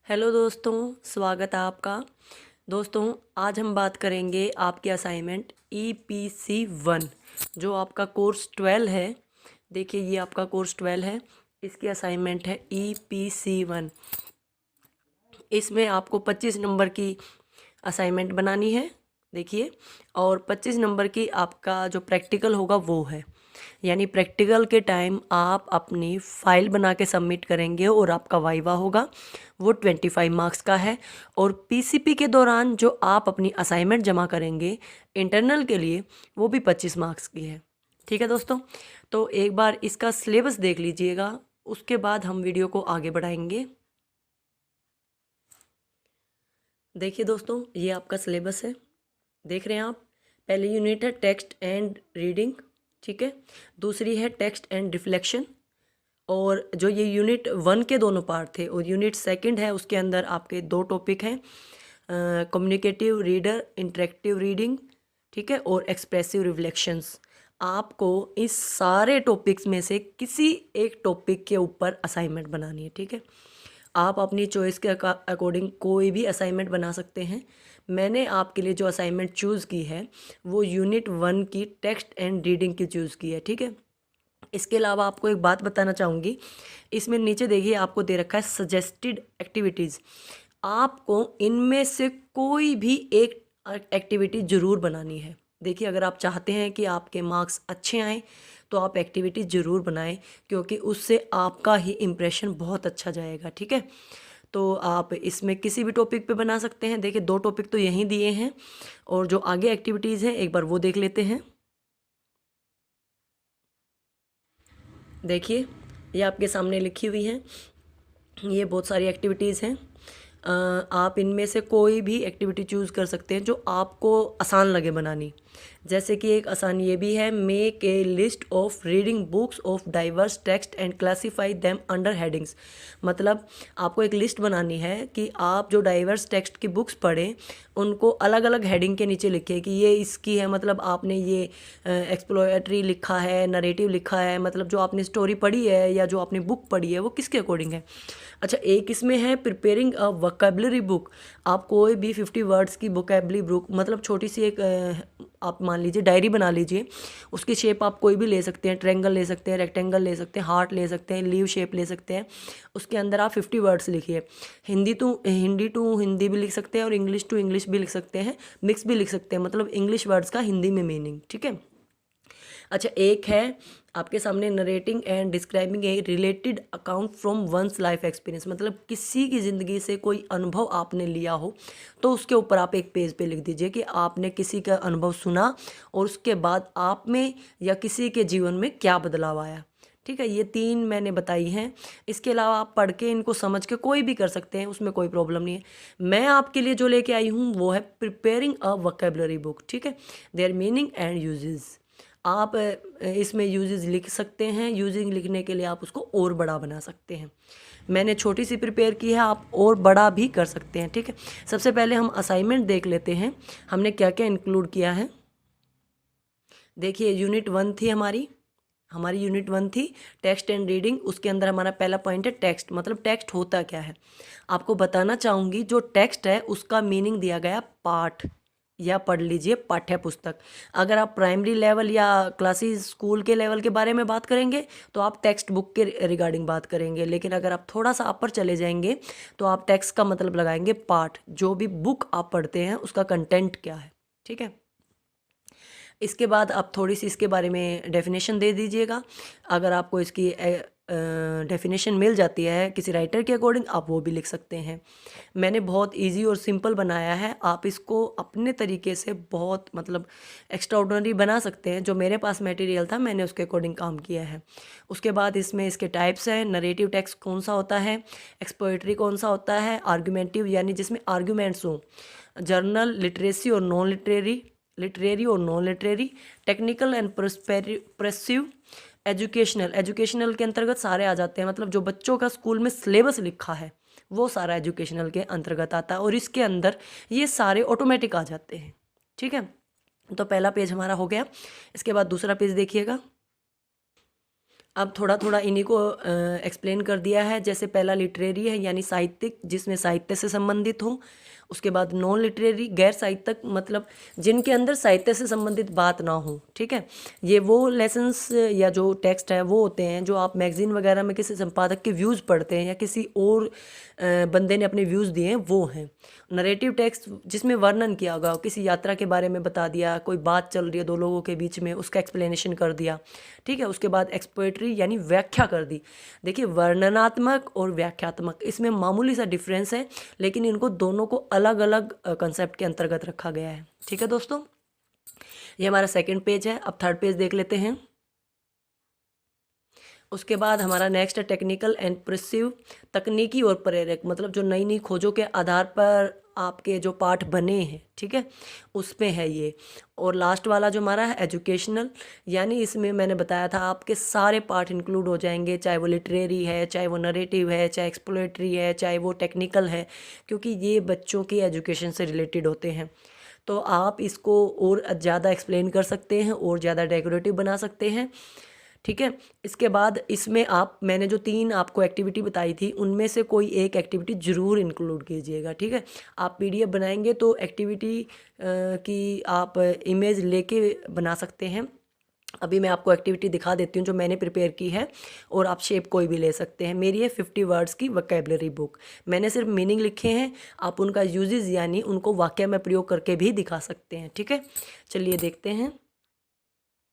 Hello दोस्तों, स्वागत है आपका। दोस्तों, आज हम बात करेंगे आपकी असाइनमेंट EPC 1 जो आपका कोर्स 12 है। देखिए, ये आपका कोर्स 12 है, इसकी असाइनमेंट है EPC 1। इसमें आपको 25 नंबर की असाइनमेंट बनानी है। देखिए, और 25 नंबर की आपका जो प्रैक्टिकल होगा वो है, यानी प्रैक्टिकल के टाइम आप अपनी फाइल बना के सबमिट करेंगे और आपका वाइवा होगा, वो 25 मार्क्स का है। और PCP के दौरान जो आप अपनी असाइनमेंट जमा करेंगे इंटरनल के लिए, वो भी 25 मार्क्स की है। ठीक है दोस्तों, तो एक बार इसका सिलेबस देख लीजिएगा, उसके बाद हम वीडियो को आगे बढ़ाएंगे। देखिए दोस्तों, ये आपका सिलेबस है, देख रहे हैं आप। पहली यूनिट है टेक्स्ट एंड रीडिंग, ठीक है। दूसरी है टेक्स्ट एंड रिफ्लेक्शन। और जो ये यूनिट 1 के दोनों पार्ट थे, और यूनिट 2 है, उसके अंदर आपके 2 टॉपिक हैं, कम्युनिकेटिव रीडर, इंटरेक्टिव रीडिंग, ठीक है, और एक्सप्रेसिव रिफ्लेक्शंस। आपको इस सारे टॉपिक्स में से किसी एक टॉपिक के ऊपर असाइनमेंट बनानी है, ठीक है। आप अपनी चॉइस के अकॉर्डिंग कोई भी असाइनमेंट बना सकते हैं। मैंने आपके लिए जो असाइनमेंट चूज़ की है वो यूनिट 1 की टेक्स्ट एंड रीडिंग की चूज़ की है, ठीक है। इसके अलावा आपको एक बात बताना चाहूँगी, इसमें नीचे देखिए आपको दे रखा है सजेस्टेड एक्टिविटीज़। आपको इनमें से कोई भी एक एक्टिविटी ज़रूर बनानी है। देखिए, अगर आप चाहते हैं कि आपके मार्क्स अच्छे आएँ तो आप एक्टिविटी ज़रूर बनाएं, क्योंकि उससे आपका ही इम्प्रेशन बहुत अच्छा जाएगा, ठीक है। तो आप इसमें किसी भी टॉपिक पे बना सकते हैं। देखिए, 2 टॉपिक तो यहीं दिए हैं, और जो आगे एक्टिविटीज़ हैं एक बार वो देख लेते हैं। देखिए, ये आपके सामने लिखी हुई हैं, ये बहुत सारी एक्टिविटीज़ हैं। आप इनमें से कोई भी एक्टिविटी चूज़ कर सकते हैं जो आपको आसान लगे बनानी। जैसे कि एक आसान ये भी है, make a list of reading books of diverse text and classify them under headings. मतलब आपको एक लिस्ट बनानी है कि आप जो डाइवर्स टेक्स्ट की बुक्स पढ़ें उनको अलग अलग हेडिंग के नीचे लिखें कि ये इसकी है, मतलब आपने ये एक्सप्लोरेटरी लिखा है, नरेटिव लिखा है, मतलब जो आपने स्टोरी पढ़ी है या जो आपने बुक पढ़ी है वो किसके अकॉर्डिंग है। अच्छा, एक इसमें है प्रिपेयरिंग अ वोकेबलरी बुक। आप कोई भी 50 वर्ड्स की वोकेबलरी बुक, मतलब छोटी सी एक आप मान लीजिए डायरी बना लीजिए। उसकी शेप आप कोई भी ले सकते हैं, ट्रायंगल ले सकते हैं, रेक्टेंगल ले सकते हैं, हार्ट ले सकते हैं, लीव शेप ले सकते हैं। उसके अंदर आप 50 वर्ड्स लिखिए। हिंदी टू हिंदी भी लिख सकते हैं और इंग्लिश टू इंग्लिश भी लिख सकते हैं, मिक्स भी लिख सकते हैं, मतलब इंग्लिश वर्ड्स का हिंदी में मीनिंग, ठीक है। अच्छा, एक है आपके सामने narrating and describing A related account from one's life experience. मतलब किसी की ज़िंदगी से कोई अनुभव आपने लिया हो तो उसके ऊपर आप एक पेज पे लिख दीजिए कि आपने किसी का अनुभव सुना और उसके बाद आप में या किसी के जीवन में क्या बदलाव आया, ठीक है। ये 3 मैंने बताई हैं। इसके अलावा आप पढ़ के इनको समझ के कोई भी कर सकते हैं, उसमें कोई प्रॉब्लम नहीं है। मैं आपके लिए जो लेके आई हूँ वो है प्रिपेयरिंग अ वोकेबलरी बुक, ठीक है, देयर मीनिंग एंड यूजेस। आप इसमें यूजेस लिख सकते हैं। यूजिंग लिखने के लिए आप उसको और बड़ा बना सकते हैं। मैंने छोटी सी प्रिपेयर की है, आप और बड़ा भी कर सकते हैं, ठीक है। सबसे पहले हम असाइनमेंट देख लेते हैं, हमने क्या क्या इंक्लूड किया है। देखिए, यूनिट 1 थी हमारी यूनिट 1 थी टेक्स्ट एंड रीडिंग। उसके अंदर हमारा पहला पॉइंट है टेक्स्ट। मतलब टेक्स्ट होता क्या है आपको बताना चाहूँगी। जो टेक्स्ट है उसका मीनिंग दिया गया पाठ, या पढ़ लीजिए पाठ्य पुस्तक। अगर आप प्राइमरी लेवल या क्लासेस स्कूल के लेवल के बारे में बात करेंगे तो आप टेक्स्ट बुक के रिगार्डिंग बात करेंगे, लेकिन अगर आप थोड़ा सा अपर चले जाएंगे तो आप टेक्स्ट का मतलब लगाएंगे पाठ। जो भी बुक आप पढ़ते हैं उसका कंटेंट क्या है, ठीक है। इसके बाद आप थोड़ी सी इसके बारे में डेफिनेशन दे दीजिएगा। अगर आपको इसकी डेफिनेशन मिल जाती है किसी राइटर के अकॉर्डिंग, आप वो भी लिख सकते हैं। मैंने बहुत इजी और सिंपल बनाया है, आप इसको अपने तरीके से बहुत मतलब एक्स्ट्राऑर्डिनरी बना सकते हैं। जो मेरे पास मटेरियल था मैंने उसके अकॉर्डिंग काम किया है। उसके बाद इसमें इसके टाइप्स हैं। नरेटिव टेक्स्ट कौन सा होता है, एक्सपोएट्री कौन सा होता है, आर्गुमेंटिव यानी जिसमें आर्गूमेंट्स हों, जर्नल लिटरेसी और नॉन लिटरेरी और non literary, technical and persuasive, educational के अंतर्गत सारे आ जाते हैं। मतलब जो बच्चों का स्कूल में सिलेबस लिखा है वो सारा एजुकेशनल के अंतर्गत आता है, और इसके अंदर ये सारे ऑटोमेटिक आ जाते हैं, ठीक है। तो पहला पेज हमारा हो गया। इसके बाद दूसरा पेज देखिएगा। अब थोड़ा थोड़ा इन्हीं को एक्सप्लेन कर दिया है। जैसे पहला लिटरेरी है यानी साहित्यिक, जिसमें साहित्य से संबंधित हो। उसके बाद नॉन लिटरेरी गैर साहित्यिक, मतलब जिनके अंदर साहित्य से संबंधित बात ना हो, ठीक है। ये वो लेसन्स या जो टेक्स्ट है वो होते हैं जो आप मैगजीन वगैरह में किसी संपादक के व्यूज़ पढ़ते हैं या किसी और बंदे ने अपने व्यूज़ दिए हैं, वो हैं। नरेटिव टेक्स्ट जिसमें वर्णन किया होगा, किसी यात्रा के बारे में बता दिया, कोई बात चल रही है दो लोगों के बीच में, उसका एक्सप्लेनेशन कर दिया, ठीक है। उसके बाद एक्सपोएट्री यानी व्याख्या कर दी। देखिए वर्णनात्मक और व्याख्यात्मक इसमें मामूली सा डिफरेंस है, लेकिन इनको दोनों को अलग अलग कंसेप्ट के अंतर्गत रखा गया है, ठीक है दोस्तों। ये हमारा सेकंड पेज है। अब थर्ड पेज देख लेते हैं। उसके बाद हमारा नेक्स्ट है टेक्निकल एंड प्रिसिव, तकनीकी और प्रेरक, मतलब जो नई नई खोजों के आधार पर आपके जो पाठ बने हैं, ठीक है, उस पे है ये। और लास्ट वाला जो हमारा है एजुकेशनल, यानी इसमें मैंने बताया था आपके सारे पार्ट इंक्लूड हो जाएंगे, चाहे वो लिटरेरी है, चाहे वो नरेटिव है, चाहे एक्सप्लोरेटरी है, चाहे वो टेक्निकल है, क्योंकि ये बच्चों की एजुकेशन से रिलेटेड होते हैं। तो आप इसको और ज़्यादा एक्सप्लेन कर सकते हैं और ज़्यादा डेकोरेटिव बना सकते हैं, ठीक है। इसके बाद इसमें आप, मैंने जो 3 आपको एक्टिविटी बताई थी उनमें से कोई एक एक्टिविटी ज़रूर इंक्लूड कीजिएगा, ठीक है। आप पीडीएफ बनाएंगे तो एक्टिविटी की आप इमेज लेके बना सकते हैं। अभी मैं आपको एक्टिविटी दिखा देती हूँ जो मैंने प्रिपेयर की है, और आप शेप कोई भी ले सकते हैं। मेरी है 50 वर्ड्स की वोकैबुलरी बुक। मैंने सिर्फ मीनिंग लिखे हैं, आप उनका यूजेस यानी उनको वाक्य में प्रयोग करके भी दिखा सकते हैं, ठीक है। चलिए देखते हैं।